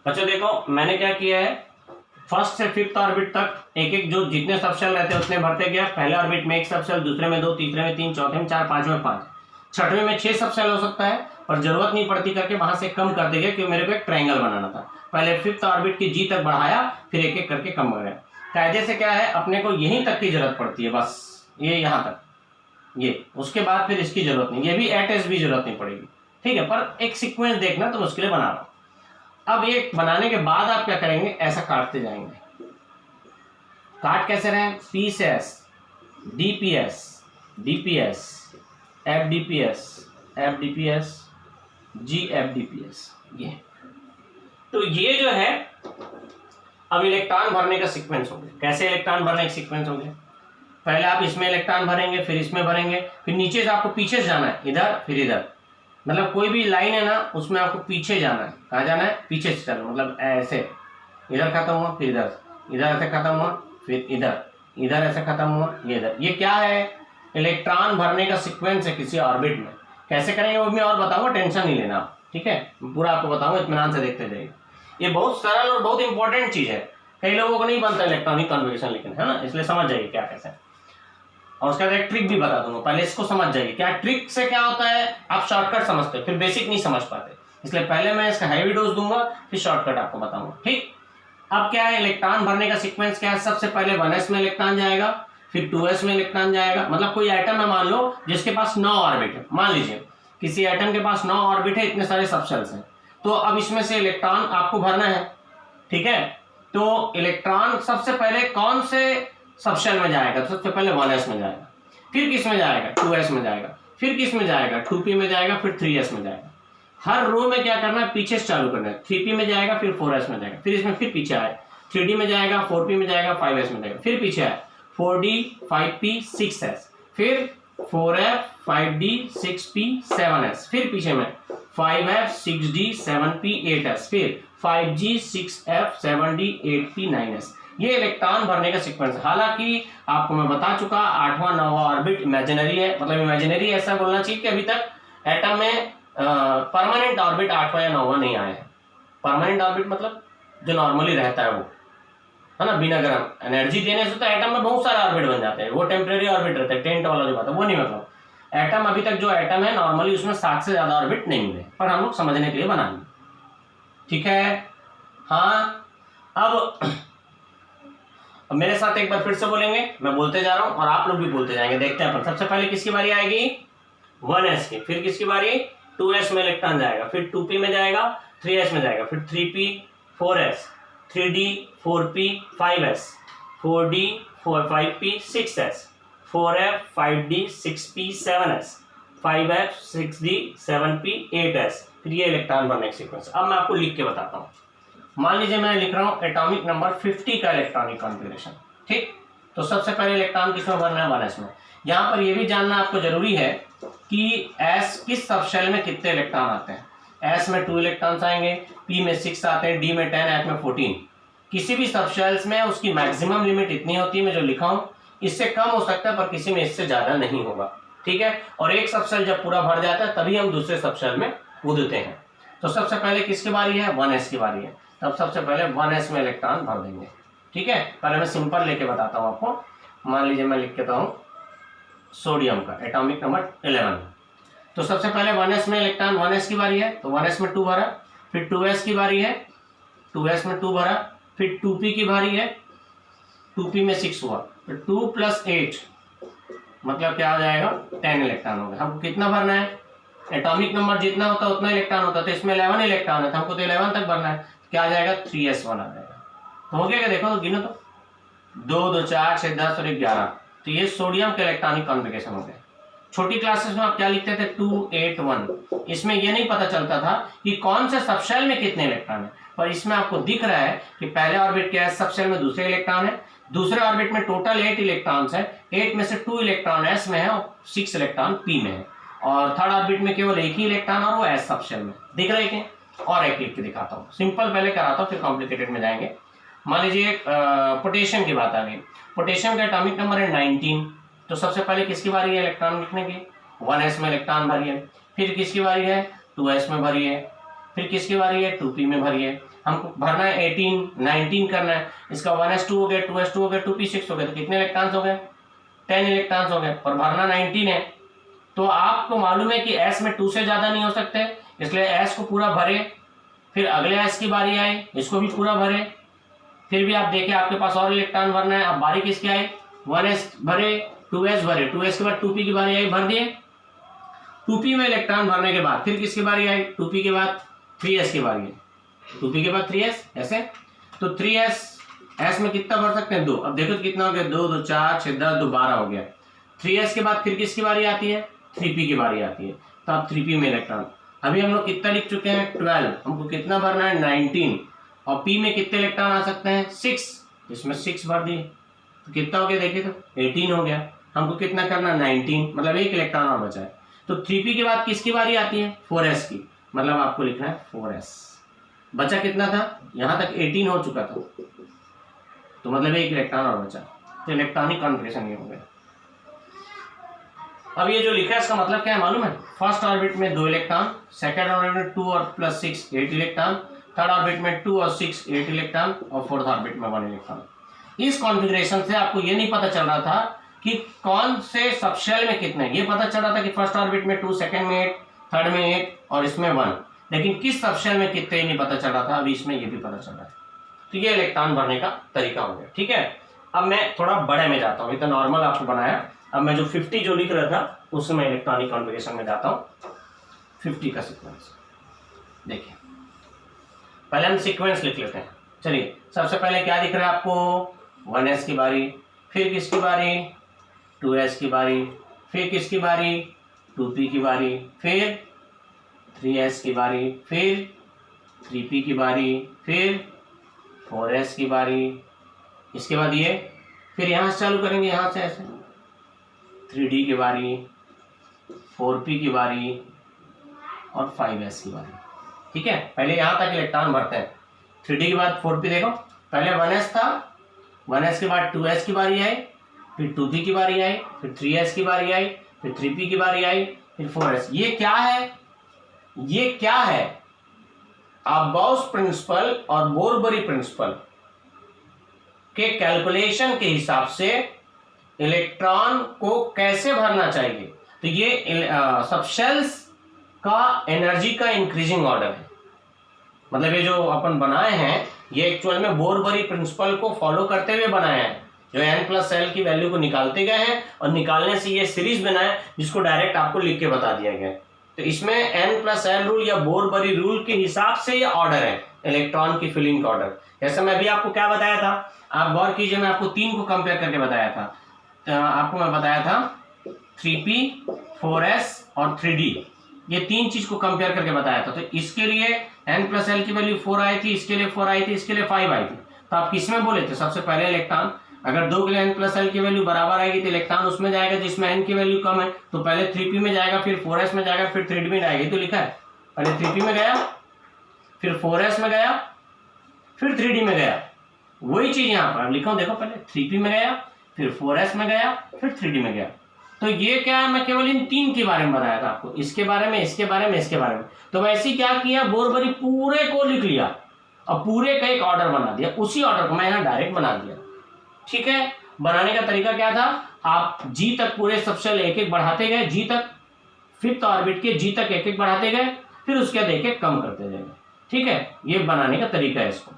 बच्चों देखो मैंने क्या किया है, फर्स्ट से फिफ्थ ऑर्बिट तक एक एक जो जितने सबशेल रहते हैं उतने भरते गया। पहले ऑर्बिट में एक सबशेल, दूसरे में 2, तीसरे में 3, चौथे में 4, पांचवें में 5, छठवें में 6 सबशेल हो सकता है, पर जरूरत नहीं पड़ती करके वहां से कम कर देगा क्योंकि मेरे को एक ट्रायंगल बनाना था। पहले फिफ्थ ऑर्बिट की जी तक बढ़ाया, फिर एक एक करके कम गया। कायदे से क्या है, अपने को यहीं तक की जरूरत पड़ती है, बस ये यहाँ तक, ये उसके बाद फिर इसकी जरूरत नहीं, ये भी एट भी जरूरत नहीं पड़ेगी। ठीक है, पर एक सीक्वेंस देखना तो मुश्किल बना रहा हूं। अब ये बनाने के बाद आप क्या करेंगे, ऐसा काटते जाएंगे। काट कैसे रहे, पी से एस, डीपीएस, डीपीएस, एफडीपीएस, एफडीपीएस, जीएफडीपीएस, ये। तो ये जो है अब इलेक्ट्रॉन भरने का सीक्वेंस हो गया। कैसे इलेक्ट्रॉन भरने का सीक्वेंस हो गया, पहले आप इसमें इलेक्ट्रॉन भरेंगे, फिर इसमें भरेंगे, फिर नीचे से आपको पीछे से जाना है, इधर फिर इधर, मतलब कोई भी लाइन है ना उसमें आपको पीछे जाना है। कहाँ जाना है, पीछे से चलो, मतलब ऐसे, इधर खत्म हुआ फिर इधर, इधर ऐसे खत्म हुआ फिर इधर, इधर ऐसे खत्म हुआ ये इधर। ये क्या है, इलेक्ट्रॉन भरने का सीक्वेंस है किसी ऑर्बिट में। कैसे करेंगे वो मैं और बताऊंगा, टेंशन नहीं लेना आप, ठीक है, पूरा आपको बताऊंगा, इत्मीनान से देखते जाइए। ये बहुत सरल और बहुत इंपॉर्टेंट चीज है, कई लोगों को नहीं बनता इलेक्ट्रॉनिक कॉन्फ़िगरेशन लेकिन, है ना, इसलिए समझ जाइए क्या कैसे। और उसके बाद एक ट्रिक भी बता दूंगा, पहले इसको समझ जाइए। क्या ट्रिक से क्या होता है, आप शॉर्टकट समझते हो फिर बेसिक नहीं समझ पाते, इसलिए पहले मैं इसका हैवी डोज दूंगा फिर शॉर्टकट आपको बताऊंगा। ठीक, अब क्या है, इलेक्ट्रॉन भरने का सीक्वेंस क्या है, सबसे पहले 1s में इलेक्ट्रॉन जाएगा, फिर 2s में इलेक्ट्रॉन जाएगा। मतलब कोई एटम है मान लो जिसके पास 9 ऑर्बिट है, मान लीजिए किसी एटम के पास 9 ऑर्बिट है, इतने सारे सबशेल्स हैं, तो अब इसमें से इलेक्ट्रॉन आपको भरना है। ठीक है, तो इलेक्ट्रॉन सबसे पहले कौन से सबशेल में जाएगा, तो सबसे पहले 1s में जाएगा, फिर किस में जाएगा, 2s में जाएगा, फिर किस में जाएगा, 2p में जाएगा, फिर 3s में जाएगा। हर रो में क्या करना है, पीछे से चालू करना है। 3p में जाएगा, फिर 4s में जाएगा, फिर इसमें फिर पीछे आए, 3d में जाएगा, 4p में जाएगा, 5s में जाएगा, फिर पीछे आए, 4d, 5p, 6s, फिर 4f, 5d, 6p, 7s, फिर पीछे में 5f, 6d, 7p, 8s, फिर 5g, 6f, 7d, 8p, 9s। ये इलेक्ट्रॉन भरने का सीक्वेंस है। हालांकि आपको मैं बता चुका 8वां 9वां ऑर्बिट इमेजिनरी है, मतलब इमेजिनरी ऐसा बोलना चाहिए कि अभी तक एटम में परमानेंट ऑर्बिट 8वां या 9वां नहीं आया है। परमानेंट ऑर्बिट मतलब जो नॉर्मली रहता है वो, है ना, बिना गर्म एनर्जी देने से तो एटम में बहुत सारे ऑर्बिट बन जाते हैं, वो टेम्परेरी ऑर्बिट रहता है, टेंट वाला जो बात है वो नहीं, मतलब एटम अभी तक जो एटम है नॉर्मली उसमें 7 से ज्यादा ऑर्बिट नहीं मिले, पर हम लोग समझने के लिए बना लिए। ठीक है, हाँ, अब मेरे साथ एक बार फिर से बोलेंगे, मैं बोलते जा रहा हूं और आप लोग भी बोलते जाएंगे, देखते हैं अपन। सबसे पहले किसकी बारी आएगी, 1s की, फिर किसकी बारी, 2s में इलेक्ट्रॉन जाएगा, फिर 2p में जाएगा, 3s में जाएगा, फिर 3p, 4s, 3d, 4p, 5s, 4d, 5p, 6s, 4f, 5d, 6p, 7s, 5f, 6d, 7p, 8s, फिर ये इलेक्ट्रॉन भरने का सीक्वेंस। अब मैं आपको लिख के बताता हूँ। मान लीजिए मैं लिख रहा हूं एटॉमिक नंबर 50 का इलेक्ट्रॉनिक कॉन्फ़िगरेशन। ठीक, तो सबसे पहले इलेक्ट्रॉन किसमें भरना है, 1s में। यहां पर यह भी जानना आपको जरूरी है कि s किस सबशेल में कितने इलेक्ट्रॉन आते हैं। s में 2 इलेक्ट्रॉन्स आएंगे, p में 6 आते हैं, d में 10, f में 14। किसी भी सबशेल्स में उसकी मैक्सिमम लिमिट इतनी होती है, मैं जो लिखा हूं, इससे कम हो सकता है पर किसी में इससे ज्यादा नहीं होगा। ठीक है, और एक सबशेल जब पूरा भर जाता है तभी हम दूसरे सबशेल में कूदते हैं। तो सबसे पहले किसकी बारी है, 1s की बारी है। तब सबसे पहले 1s में इलेक्ट्रॉन भर देंगे। ठीक है, पहले मैं सिंपल लेके बताता हूं आपको। मान लीजिए मैं लिख के हूं सोडियम का एटॉमिक नंबर 11। तो सबसे पहले 1s में इलेक्ट्रॉन, 1s की बारी है, तो 1s में 2 भरा, फिर 2s की बारी है, 2s में 2 भरा, फिर 2p की बारी है, 2p में 6 हुआ, फिर 2 + 8 मतलब क्या आ जाएगा, 10 इलेक्ट्रॉन हो गया। हमको कितना भरना है, एटॉमिक नंबर जितना होता है उतना इलेक्ट्रॉन होता है, तो इसमें 11 इलेक्ट्रॉन है, तो हमको तो 11 तक भरना है। क्या आ जाएगा, 3s1 आ जाएगा। तो हो गया, देखो तो गिनो तो, 2 2 4 6 10 और 11। तो ये सोडियम के इलेक्ट्रॉनिक कॉन्फ़िगरेशन हो गया। छोटी क्लासेस में आप क्या लिखते थे, 2 8 1। इसमें ये नहीं पता चलता था कि कौन से सबशेल में कितने इलेक्ट्रॉन है, पर इसमें आपको दिख रहा है कि पहले ऑर्बिट के सबशेल में दूसरे इलेक्ट्रॉन है, दूसरे ऑर्बिट में टोटल 8 इलेक्ट्रॉन्स है, 8 में से 2 इलेक्ट्रॉन s में है और 6 इलेक्ट्रॉन p में है, और थर्ड ऑर्बिट में केवल एक ही इलेक्ट्रॉन और वो s सबशेल में दिख रहे हैं। और एक लिख के दिखाता हूँ, सिंपल पहले कराता हूँ फिर कॉम्प्लिकेटेड में जाएंगे। मान लीजिए पोटेशियम की बात आ गई। पोटेशियम का एटॉमिक नंबर है 19। तो सबसे पहले किसकी बारी है इलेक्ट्रॉन लिखने की, 1s में इलेक्ट्रॉन भरिए, फिर किसकी बारी है, 2s में भरिए, फिर किसकी बारी है, 2p में भरिए। हमको भरना है 18, 19 करना है। इसका 1s2 हो गया, 2s2 हो गया, 2p6 हो गया, तो कितने इलेक्ट्रॉन्स हो गए? 10 इलेक्ट्रॉन्स हो गए, और भरना 19 है। तो आपको मालूम है कि s में 2 से ज्यादा नहीं हो सकते, इसलिए s को पूरा भरे, फिर अगले s की बारी आई, इसको भी पूरा भरे, फिर भी आप देखें आपके पास और इलेक्ट्रॉन भरना है। अब बारी किसकी आई? 1s भरे, 2s भरे, 2s के बाद 2p की बारी आई, भर दिए। 2p में इलेक्ट्रॉन भरने के बाद फिर किसकी बारी आई? 2p के बाद 3s की बारी आई, 2p के बाद 3s, ऐसे। तो 3s, s में कितना भर सकते हैं? 2। अब देखो कितना हो गया? 2 2 4 6 10 2 12 हो गया। 3s के बाद फिर किसकी बारी आती है? 3p की बारी आती है। तो अब 3p में इलेक्ट्रॉन, अभी हम लोग कितना लिख चुके हैं? 12। हमको कितना भरना है? 19। और p में कितने इलेक्ट्रॉन आ सकते हैं? 6। इसमें 6 भर दिए, तो कितना हो गया? देखिए तो 18 हो गया। हमको कितना करना? 19, मतलब एक इलेक्ट्रॉन और बचा है। तो 3p के बाद किसकी बारी आती है? 4s की, मतलब आपको लिखना है 4s। बचा कितना था? यहाँ तक 18 हो चुका था, तो मतलब एक इलेक्ट्रॉन और बचा। तो इलेक्ट्रॉनिक कॉन्फिगरेशन ये हो गया। अब ये जो लिखा है इसका मतलब क्या है मालूम है? फर्स्ट ऑर्बिट में 2 इलेक्ट्रॉन, सेकंड ऑर्बिट में 2 और प्लस 6 8 इलेक्ट्रॉन, थर्ड ऑर्बिट में 2 और 6 8 इलेक्ट्रॉन, और फोर्थ ऑर्बिट में 1 इलेक्ट्रॉन। इस कॉन्फ़िगरेशन से आपको ये नहीं पता चल रहा था कि कौन से सबशेल में कितने, ये पता चल रहा था कि फर्स्ट ऑर्बिट में 2, सेकंड में 8, थर्ड में 8 और इसमें 1, लेकिन किस सबशेल में कितने नहीं पता चल रहा था। अभी इसमें ये भी पता चल रहा है। तो ये इलेक्ट्रॉन भरने का तरीका हो गया, ठीक है। अब मैं थोड़ा बड़े में जाता हूँ, ये तो नॉर्मल आपको बनाया। अब मैं जो 50 जो लिख रहा था उसमें इलेक्ट्रॉनिक कॉन्फ़िगरेशन में जाता हूँ। 50 का सीक्वेंस देखिए, पहले हम सीक्वेंस लिख लेते हैं। चलिए, सबसे पहले क्या दिख रहा है आपको? 1s की बारी, फिर किसकी बारी? 2s की बारी, फिर किसकी बारी? 2p की बारी, फिर 3s की बारी, फिर 3p की बारी, फिर 4s की बारी, इसके बाद ये, फिर यहाँ से चालू करेंगे, यहाँ से ऐसे 3d की बारी, 4p की बारी और 5s की बारी, ठीक है। पहले यहाँ तक इलेक्ट्रॉन भरते हैं। 3d के बाद 4p, देखो पहले 1s था, 1s के बाद 2s की बारी आई, फिर 2p की बारी आई, फिर 3s की बारी आई, फिर 3p की बारी आई, फिर 4s। ये क्या है? ये क्या है? अबाउस प्रिंसिपल और बोरबरी प्रिंसिपल के कैलकुलेशन के हिसाब से इलेक्ट्रॉन को कैसे भरना चाहिए। तो ये सबशेल्स का एनर्जी का इंक्रीजिंग ऑर्डर है। मतलब ये जो अपन बनाए हैं ये एक्चुअल में बोरबरी प्रिंसिपल को फॉलो करते हुए बनाए हैं, जो n+l की वैल्यू को निकालते गए हैं और निकालने से ये सीरीज बनाए जिसको डायरेक्ट आपको लिख के बता दिया गया है। तो इसमें n+l रूल या बोरबरी रूल के हिसाब से ये ऑर्डर है इलेक्ट्रॉन की फिलिंग का ऑर्डर। जैसे मैं अभी आपको क्या बताया था, आप गौर कीजिए, मैं आपको 3 को कंपेयर करके बताया था। तो आपको मैं बताया था 3p, 4s और 3d, ये 3 चीज को कंपेयर करके बताया था। तो इसके लिए n+l की वैल्यू 4 आई थी, इसके लिए 4 आई थी, इसके लिए 5 आई थी। तो आप किसमें बोले थे? सबसे पहले इलेक्ट्रॉन, अगर 2 के लिए n+l की वैल्यू बराबर आएगी तो इलेक्ट्रॉन उसमें जाएगा जिसमें n की वैल्यू कम है। तो पहले 3p में जाएगा, फिर 4s में जाएगा, फिर 3d में जाएगा। तो लिखा है पहले 3p में गया, फिर 4s में गया, फिर 3d में गया। वही चीज यहाँ पर लिखा हूं, देखो पहले 3p में गया, फिर 4s में गया, फिर 3d में गया। तो ये क्या है, मैं केवल इन 3 के बारे में बताया था आपको, इसके बारे में, इसके बारे में, इसके बारे में। तो वैसे क्या किया, बोरबरी पूरे को लिख लिया और पूरे का एक ऑर्डर बना दिया। उसी ऑर्डर को मैं यहाँ डायरेक्ट बना दिया, ठीक है। बनाने का तरीका क्या था, आप जी तक पूरे सबशेल एक एक बढ़ाते गए, जी तक, फिफ्थ ऑर्बिट के जी तक एक एक बढ़ाते गए, फिर उसके बाद एक एक कम करते जाएंगे, ठीक है। ये बनाने का तरीका है इसको।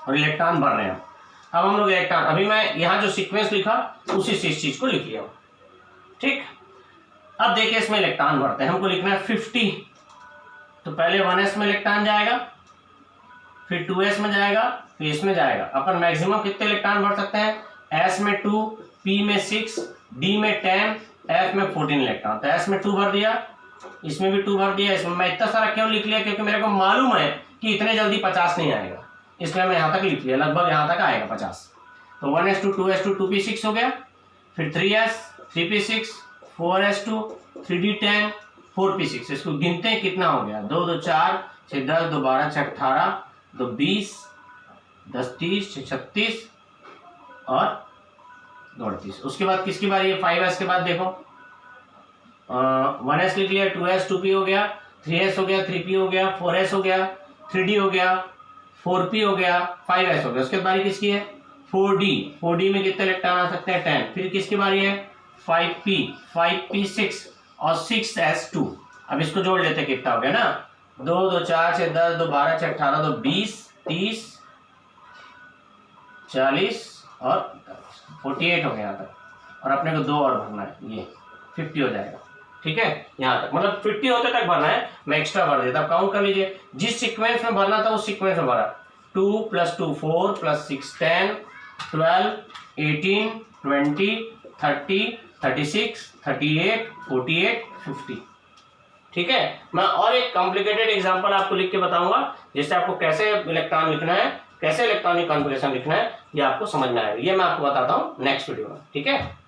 और इलेक्ट्रॉन भर रहे हैं अब हम लोग इलेक्ट्रॉन, अभी मैं यहाँ जो सीक्वेंस लिखा उसी से इस चीज को लिख लिया, ठीक। अब देखिए इसमें इलेक्ट्रॉन भरते हैं, हमको लिखना है 50। तो पहले 1s में इलेक्ट्रॉन जाएगा, फिर 2s में जाएगा, फिर इसमें जाएगा। अपन मैक्सिमम कितने इलेक्ट्रॉन भर सकते हैं, s में 2, p में 6, d में 10, f में 14 इलेक्ट्रॉन। तो s में 2 भर दिया, इसमें भी 2 भर दिया। इसमें मैं इतना सारा क्यों लिख लिया, क्योंकि मेरे को मालूम है कि इतने जल्दी 50 नहीं आएगा, इसलिए मैं यहाँ तक लिख लिया, लगभग यहाँ तक आएगा 50। तो 1s2, 2s2, 2p6 हो गया, फिर 3s, 3p6, 4s2, 3d10, 4p6। इसको गिनते हैं कितना हो गया, 2 2 4 6 10 2 12 6 18 2 20 10 30 6 36 और 2 38। उसके बाद किसकी बारी है, 5s के बाद देखो 1s लिख लिया, 2s 2p हो गया, 3s हो गया, 3p हो गया, 4s हो गया, 3d हो गया, 4p हो गया, 5s हो गया। उसके बाद बारी किसकी है? 4d। 4d में कितने इलेक्ट्रॉन आ सकते हैं? 10। फिर किसकी बारी है? 5p। 5p 6 और 6s2। अब इसको जोड़ लेते हैं, कितना हो गया ना, 2 2 4 6 10 2 12 6 18 2 20 30 40 और 48 हो गया यहाँ तक। और अपने को 2 और भरना है, ये 50 हो जाएगा। ठीक है, यहाँ तक मतलब 50 होते तक भरना है, मैं एक्स्ट्रा भर देता। काउंट कर लीजिए, जिस सीक्वेंस में भरना था उस सीक्वेंस में भरा। 2 + 2 4 + 6 10 12 18 20 30 36 38 48 50। ठीक है, मैं और एक कॉम्प्लिकेटेड एग्जांपल आपको लिख के बताऊंगा, जिससे आपको कैसे इलेक्ट्रॉन लिखना है, कैसे इलेक्ट्रॉनिक कॉन्फ़िगरेशन लिखना है, ये आपको समझ में आएगा। ये मैं आपको बताता हूँ नेक्स्ट वीडियो में। ठीक है।